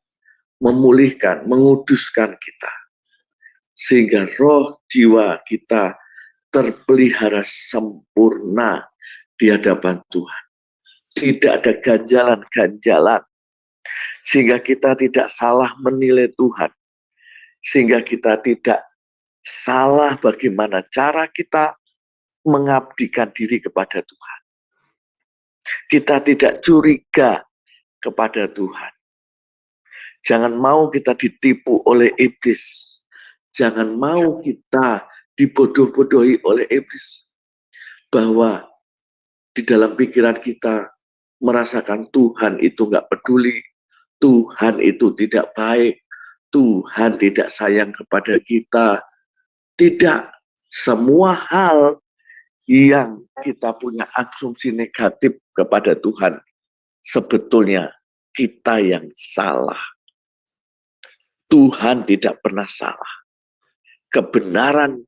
memulihkan, menguduskan kita. Sehingga roh jiwa kita terpelihara sempurna di hadapan Tuhan. Tidak ada ganjalan-ganjalan. Sehingga kita tidak salah menilai Tuhan. Sehingga kita tidak salah bagaimana cara kita mengabdikan diri kepada Tuhan. Kita tidak curiga kepada Tuhan. Jangan mau kita ditipu oleh iblis. Jangan mau kita dibodoh-bodohi oleh iblis. Bahwa di dalam pikiran kita merasakan Tuhan itu nggak peduli. Tuhan itu tidak baik. Tuhan tidak sayang kepada kita. Tidak, semua hal yang kita punya asumsi negatif kepada Tuhan, sebetulnya kita yang salah. Tuhan tidak pernah salah. Kebenaran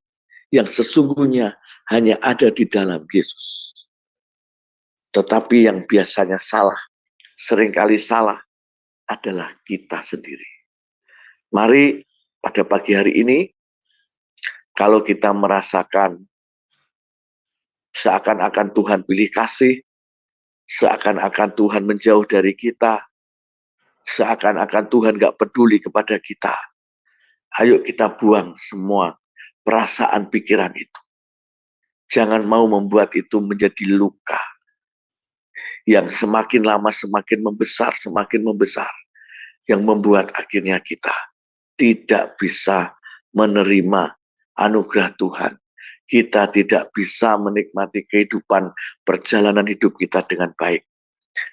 yang sesungguhnya hanya ada di dalam Yesus. Tetapi yang biasanya salah, seringkali salah, adalah kita sendiri. Mari pada pagi hari ini, kalau kita merasakan seakan-akan Tuhan pilih kasih, seakan-akan Tuhan menjauh dari kita, seakan-akan Tuhan gak peduli kepada kita, ayo kita buang semua perasaan pikiran itu. Jangan mau membuat itu menjadi luka yang semakin lama semakin membesar, yang membuat akhirnya kita tidak bisa menerima anugerah Tuhan. Kita tidak bisa menikmati kehidupan perjalanan hidup kita dengan baik.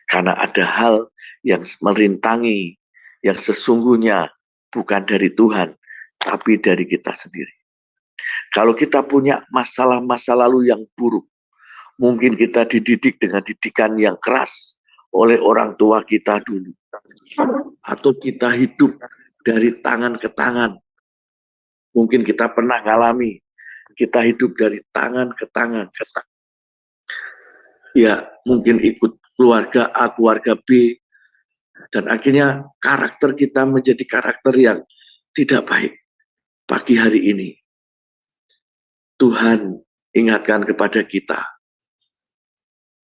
Karena ada hal yang merintangi, yang sesungguhnya bukan dari Tuhan, tapi dari kita sendiri. Kalau kita punya masalah-masa lalu yang buruk, mungkin kita dididik dengan didikan yang keras oleh orang tua kita dulu. Atau kita hidup dari tangan ke tangan. Mungkin kita pernah ngalami, kita hidup dari tangan ke tangan. Ya, mungkin ikut keluarga A, keluarga B. Dan akhirnya karakter kita menjadi karakter yang tidak baik. Pagi hari ini, Tuhan ingatkan kepada kita,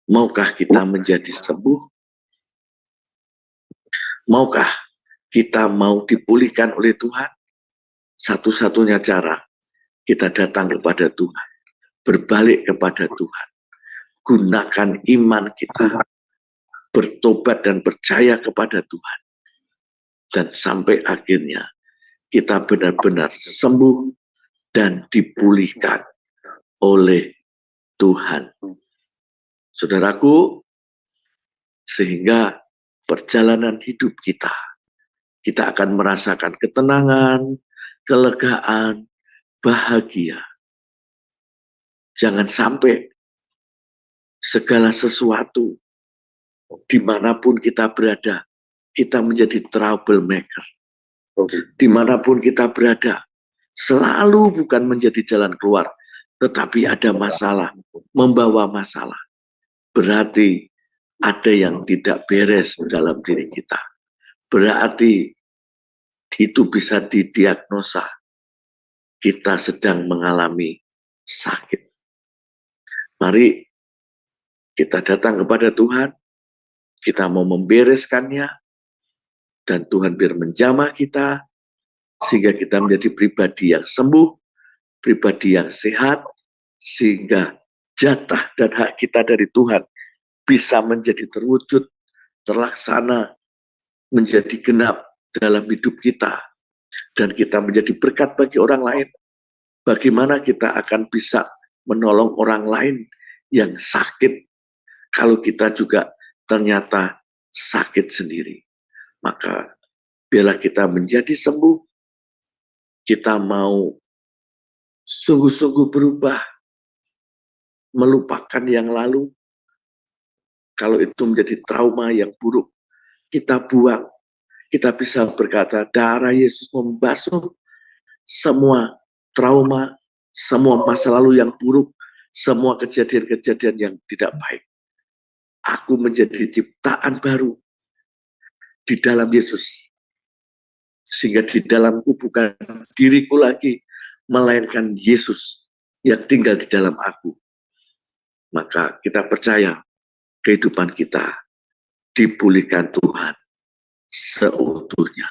maukah kita menjadi sembuh? Maukah kita mau dipulihkan oleh Tuhan? Satu-satunya cara, kita datang kepada Tuhan, berbalik kepada Tuhan, gunakan iman kita, bertobat dan percaya kepada Tuhan, dan sampai akhirnya kita benar-benar sembuh dan dipulihkan oleh Tuhan. Saudaraku, sehingga perjalanan hidup kita akan merasakan ketenangan, kelegaan, bahagia. Jangan sampai segala sesuatu dimanapun kita berada, kita menjadi troublemaker. Dimanapun kita berada, selalu bukan menjadi jalan keluar, tetapi ada masalah, membawa masalah. Berarti ada yang tidak beres dalam diri kita. Berarti itu bisa didiagnosa kita sedang mengalami sakit. Mari kita datang kepada Tuhan, kita mau membereskannya, dan Tuhan biar menjamah kita, sehingga kita menjadi pribadi yang sembuh, pribadi yang sehat, sehingga jatah dan hak kita dari Tuhan bisa menjadi terwujud, terlaksana, menjadi genap dalam hidup kita, dan kita menjadi berkat bagi orang lain, bagaimana kita akan bisa menolong orang lain yang sakit kalau kita juga ternyata sakit sendiri? Maka biarlah kita menjadi sembuh, kita mau sungguh-sungguh berubah, melupakan yang lalu. Kalau itu menjadi trauma yang buruk, kita buang. Kita bisa berkata, darah Yesus membasuh semua trauma, semua masa lalu yang buruk, semua kejadian-kejadian yang tidak baik. Aku menjadi ciptaan baru di dalam Yesus. Sehingga di dalamku bukan diriku lagi, melainkan Yesus yang tinggal di dalam aku. Maka kita percaya kehidupan kita dipulihkan Tuhan seutuhnya.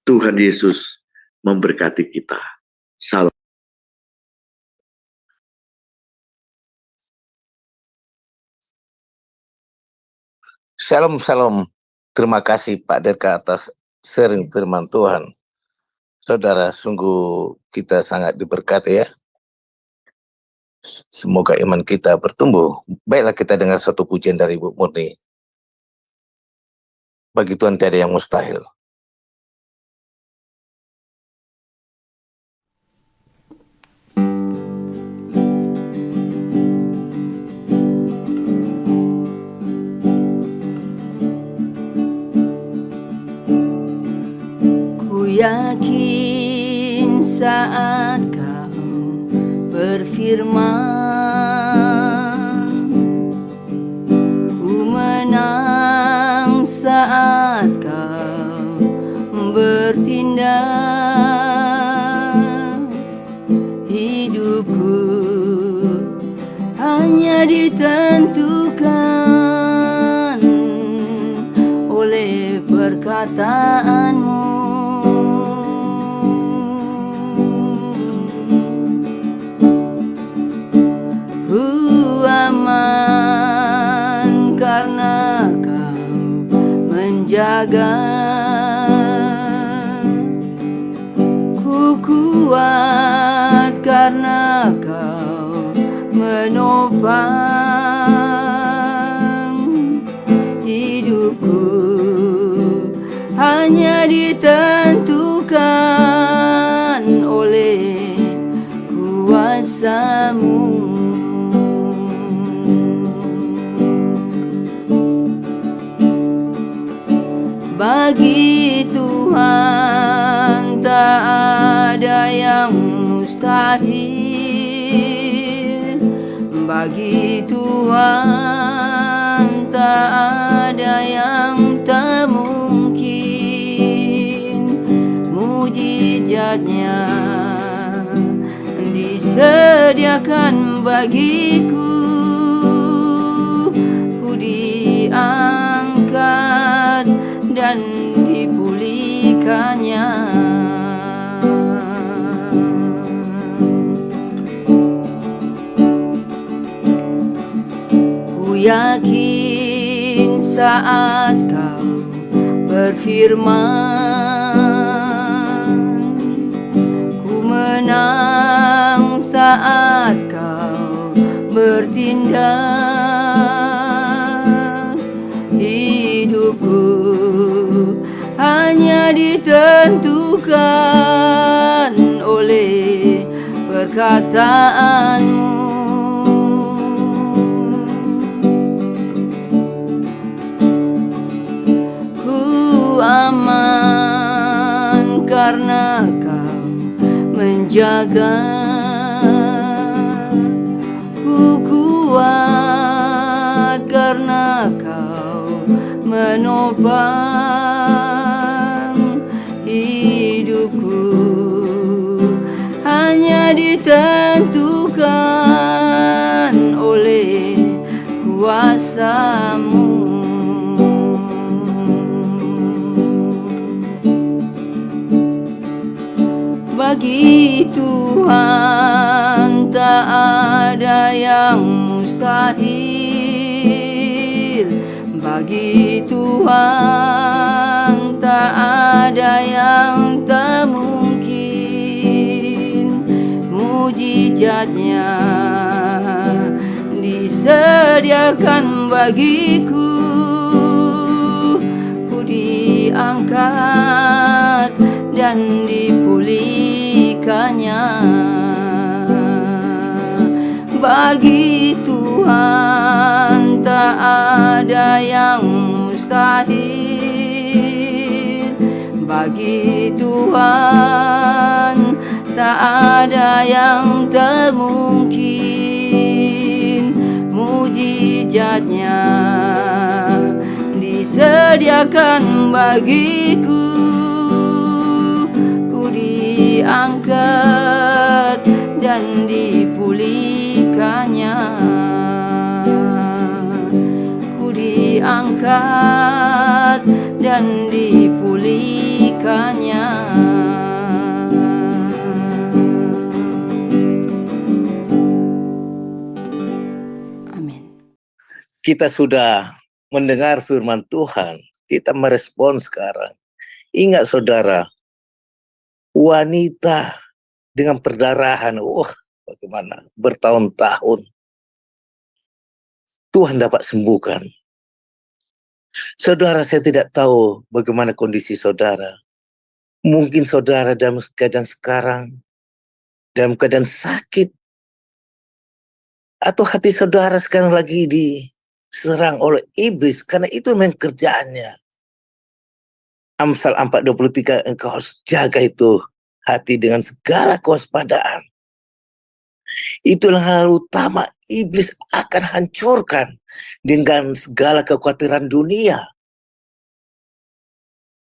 Tuhan Yesus memberkati kita. Salam. Shalom, shalom. Terima kasih Pak Derka atas sharing firman Tuhan. Saudara, sungguh kita sangat diberkati ya. Semoga iman kita bertumbuh. Baiklah kita dengar satu pujian dari Ibu Murni. Bagi Tuhan tiada yang mustahil. Ku yakin saat kau berfirman, ku menang saat kau bertindak. Hidupku hanya ditentukan oleh perkataanmu. Aman karena kau menjaga, ku kuat karena kau menopang. Hidupku hanya ditentukan oleh kuasa-Mu. Bagi Tuhan tak ada yang mustahil. Bagi Tuhan tak ada yang tak mungkin. Mujizatnya disediakan bagiku. Ku diangkat dan dipulihkannya. Ku yakin saat kau berfirman, ku menang saat kau bertindak. Hidupku hanya ditentukan oleh perkataanmu. Ku aman karena kau menjaga, ku kuat karena kau menopang. Hidupku hanya ditentukan oleh kuasa-Mu. Bagi Tuhan tak ada yang mustahil. Bagi Tuhan tak tak ada yang tak mungkin. Mujizatnya disediakan bagiku. Ku diangkat dan dipulihkannya. Bagi Tuhan tak ada yang mustahil. Bagi Tuhan tak ada yang tak mungkin. Mujizatnya disediakan bagiku. Ku diangkat dan dipulihkannya. Ku diangkat dan dipulihkannya. Amin. Kita sudah mendengar firman Tuhan, kita merespon sekarang. Ingat saudara, wanita dengan perdarahan, bagaimana, bertahun-tahun, Tuhan dapat sembuhkan. Saudara, saya tidak tahu bagaimana kondisi saudara. Mungkin saudara dalam keadaan sekarang, dalam keadaan sakit, atau hati saudara sekarang lagi diserang oleh iblis, karena itu memang kerjaannya. Amsal 4:23, engkau harus jaga itu hati dengan segala kewaspadaan. Itulah hal utama iblis akan hancurkan dengan segala kekhawatiran dunia.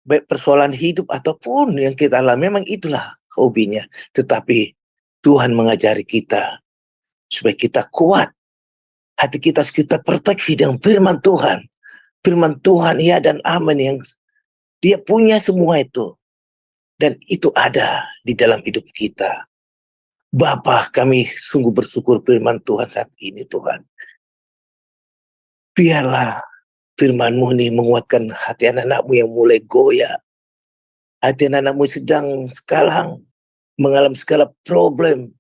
Baik persoalan hidup ataupun yang kita alami, memang itulah hobinya. Tetapi Tuhan mengajari kita supaya kita kuat. Hati kita harus kita proteksi dengan firman Tuhan. Firman Tuhan, ya dan amin, yang Dia punya semua itu. Dan itu ada di dalam hidup kita. Bapa, kami sungguh bersyukur firman Tuhan saat ini, Tuhan. Biarlah firman-Mu ini menguatkan hati anak-anak-Mu yang mulai goyah. Hati anak-anak-Mu sedang sekarang mengalami segala problem.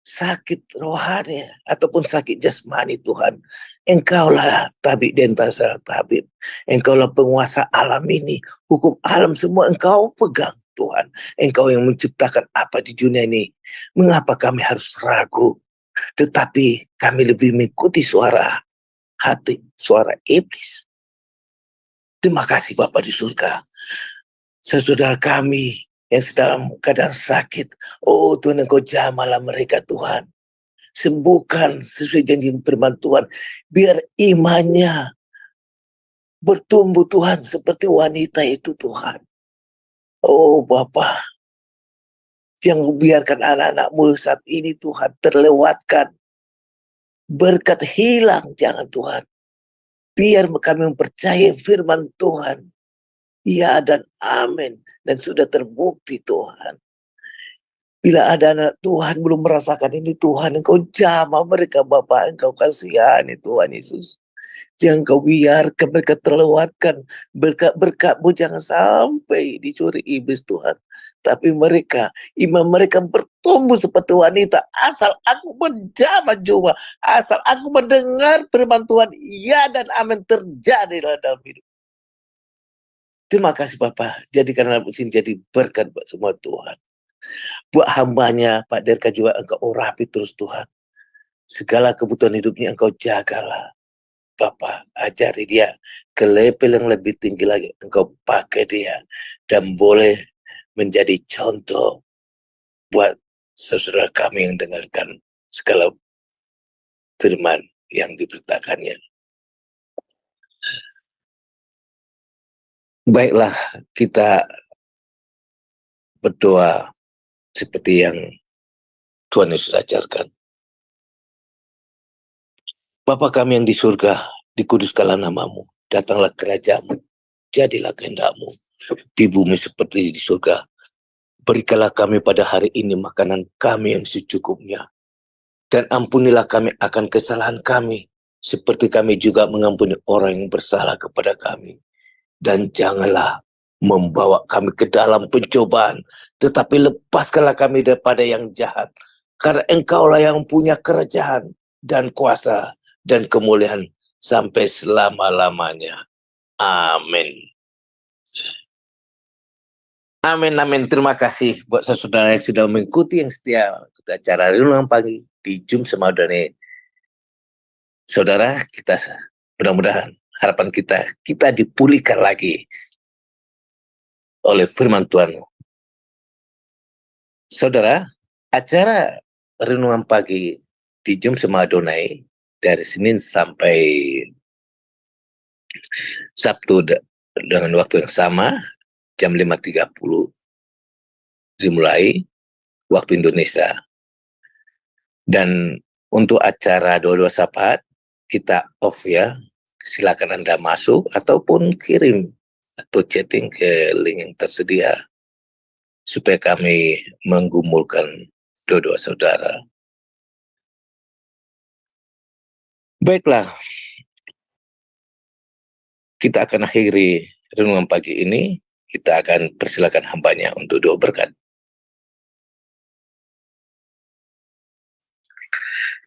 Sakit rohani ataupun sakit jasmani, Tuhan. Engkaulah tabib di antara segala tabib. Engkaulah penguasa alam ini. Hukum alam semua Engkau pegang, Tuhan. Engkau yang menciptakan apa di dunia ini. Mengapa kami harus ragu? Tetapi kami lebih mengikuti suara hati, suara iblis. Terima kasih Bapa di surga. Saudara kami yang sedang keadaan sakit, oh Tuhan, Engkau jamahlah mereka, Tuhan. Sembuhkan sesuai janji firman Tuhan. Biar imannya bertumbuh, Tuhan, seperti wanita itu, Tuhan. Oh Bapa, jangan biarkan anak-anak-Mu saat ini, Tuhan, terlewatkan. Berkat hilang, jangan, Tuhan. Biar kami mempercayai firman Tuhan. Ya dan amin. Dan sudah terbukti, Tuhan. Bila ada anak Tuhan belum merasakan ini, Tuhan, Engkau jamah mereka, Bapa. Engkau kasihani, Tuhan Yesus. Jangan Kau biarkan mereka terlewatkan. Berkat-Mu jangan sampai dicuri iblis, Tuhan. Tapi mereka, iman mereka bertumbuh seperti wanita. Asal aku menjamah jua. Asal aku mendengar firman Tuhan. Ya dan amin, terjadi dalam hidup. Terima kasih Bapak. Jadikan anak sini jadi berkat buat semua, Tuhan. Buat hambanya Pak Derka juga Engkau urapi terus, Tuhan. Segala kebutuhan hidupnya Engkau jagalah. Bapak, ajari dia ke level yang lebih tinggi lagi. Engkau pakai dia dan boleh menjadi contoh buat saudara kami yang dengarkan segala firman yang diberitakannya. Baiklah, kita berdoa seperti yang Tuhan Yesus ajarkan. Bapa kami yang di surga, dikuduskanlah nama-Mu, datanglah kerajaan-Mu, jadilah kehendak-Mu di bumi seperti di surga. Berikanlah kami pada hari ini makanan kami yang secukupnya, dan ampunilah kami akan kesalahan kami, seperti kami juga mengampuni orang yang bersalah kepada kami. Dan janganlah membawa kami ke dalam pencobaan, tetapi lepaskanlah kami daripada yang jahat, karena Engkaulah yang punya kerajaan dan kuasa dan kemuliaan sampai selama-lamanya. Amin. Amin, amin. Terima kasih buat saudara yang sudah mengikuti yang setia acara Renungan Pagi di Jum Semadone. Saudara, kita mudah-mudahan harapan kita dipulihkan lagi oleh firman Tuhan. Saudara, acara Renungan Pagi di Jum Semadone dari Senin sampai Sabtu dengan waktu yang sama, jam 5.30 dimulai waktu Indonesia. Dan untuk acara doa-doa syafaat kita off ya. Silakan Anda masuk ataupun kirim atau chatting ke link yang tersedia supaya kami menggumulkan doa-doa saudara. Baiklah, kita akan akhiri renungan pagi ini. Kita akan persilakan hambanya untuk doa berkat.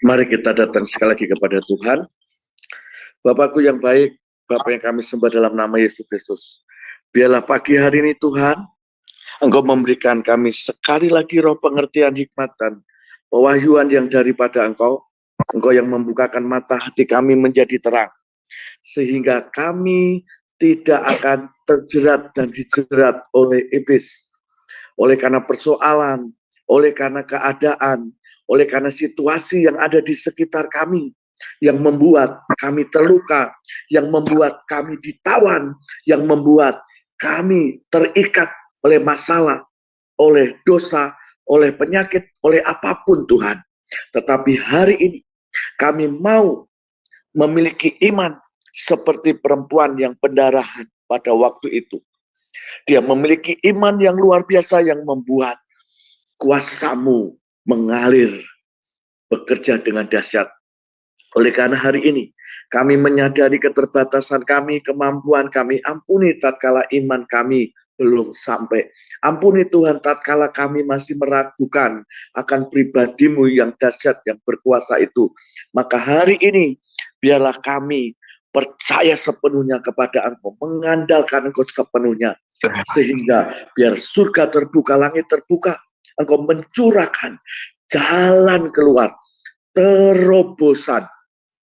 Mari kita datang sekali lagi kepada Tuhan. Bapakku yang baik, Bapa yang kami sembah dalam nama Yesus Kristus. Biarlah pagi hari ini Tuhan, Engkau memberikan kami sekali lagi roh pengertian, hikmat, dan pewahyuan yang daripada Engkau. Engkau yang membukakan mata hati kami menjadi terang. Sehingga kami tidak akan terjerat dan dijerat oleh iblis. Oleh karena persoalan, oleh karena keadaan, oleh karena situasi yang ada di sekitar kami, yang membuat kami terluka, yang membuat kami ditawan, yang membuat kami terikat oleh masalah, oleh dosa, oleh penyakit, oleh apapun Tuhan. Tetapi hari ini kami mau memiliki iman seperti perempuan yang pendarahan pada waktu itu. Dia memiliki iman yang luar biasa yang membuat kuasa-Mu mengalir, bekerja dengan dahsyat. Oleh karena hari ini kami menyadari keterbatasan kami, kemampuan kami. Ampuni tatkala iman kami belum sampai. Ampuni Tuhan tatkala kami masih meragukan akan pribadi-Mu yang dahsyat, yang berkuasa itu. Maka hari ini biarlah kami percaya sepenuhnya kepada Engkau, mengandalkan Engkau sepenuhnya. Sehingga biar surga terbuka, langit terbuka, Engkau mencurahkan jalan keluar, terobosan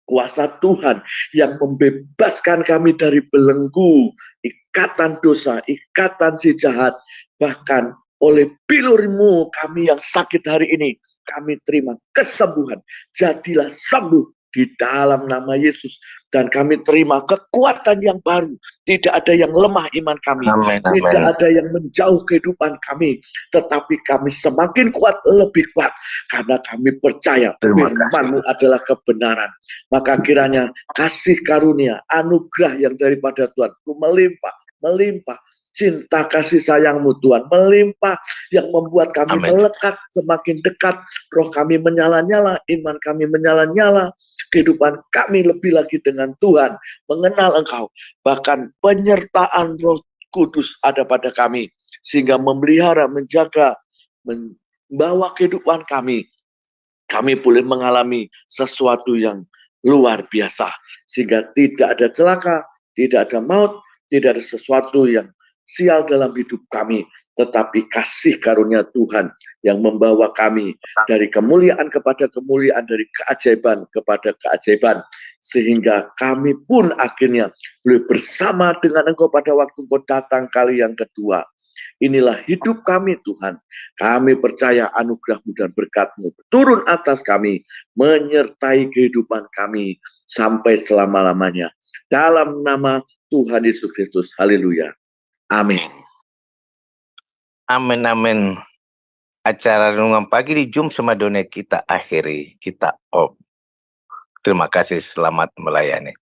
kuasa Tuhan yang membebaskan kami dari belenggu, ikatan dosa, ikatan si jahat. Bahkan oleh pilur-Mu kami yang sakit hari ini, kami terima kesembuhan. Jadilah sembuh di dalam nama Yesus. Dan kami terima kekuatan yang baru. Tidak ada yang lemah iman kami. Amen, amen. Tidak ada yang menjauh kehidupan kami. Tetapi kami semakin kuat, lebih kuat. Karena kami percaya firman-Mu adalah kebenaran. Maka kiranya kasih karunia, anugerah yang daripada Tuhan itu melimpah, melimpah. Cinta kasih sayang-Mu Tuhan melimpah, yang membuat kami melekat semakin dekat. Roh kami menyala-nyala, iman kami menyala-nyala, kehidupan kami lebih lagi dengan Tuhan, mengenal Engkau. Bahkan penyertaan Roh Kudus ada pada kami, sehingga memelihara, menjaga, membawa kehidupan kami. Kami boleh mengalami sesuatu yang luar biasa, sehingga tidak ada celaka, tidak ada maut, tidak ada sesuatu yang sial dalam hidup kami, tetapi kasih karunia Tuhan yang membawa kami dari kemuliaan kepada kemuliaan, dari keajaiban kepada keajaiban, sehingga kami pun akhirnya boleh bersama dengan Engkau pada waktu Engkau datang kali yang kedua. Inilah hidup kami Tuhan. Kami percaya anugerah-Mu dan berkat-Mu turun atas kami, menyertai kehidupan kami sampai selama-lamanya. Dalam nama Tuhan Yesus Kristus. Haleluya. Amin. Amin, amin. Acara renungan pagi di Jum Semadone kita akhiri, kita off. Terima kasih, selamat melayani.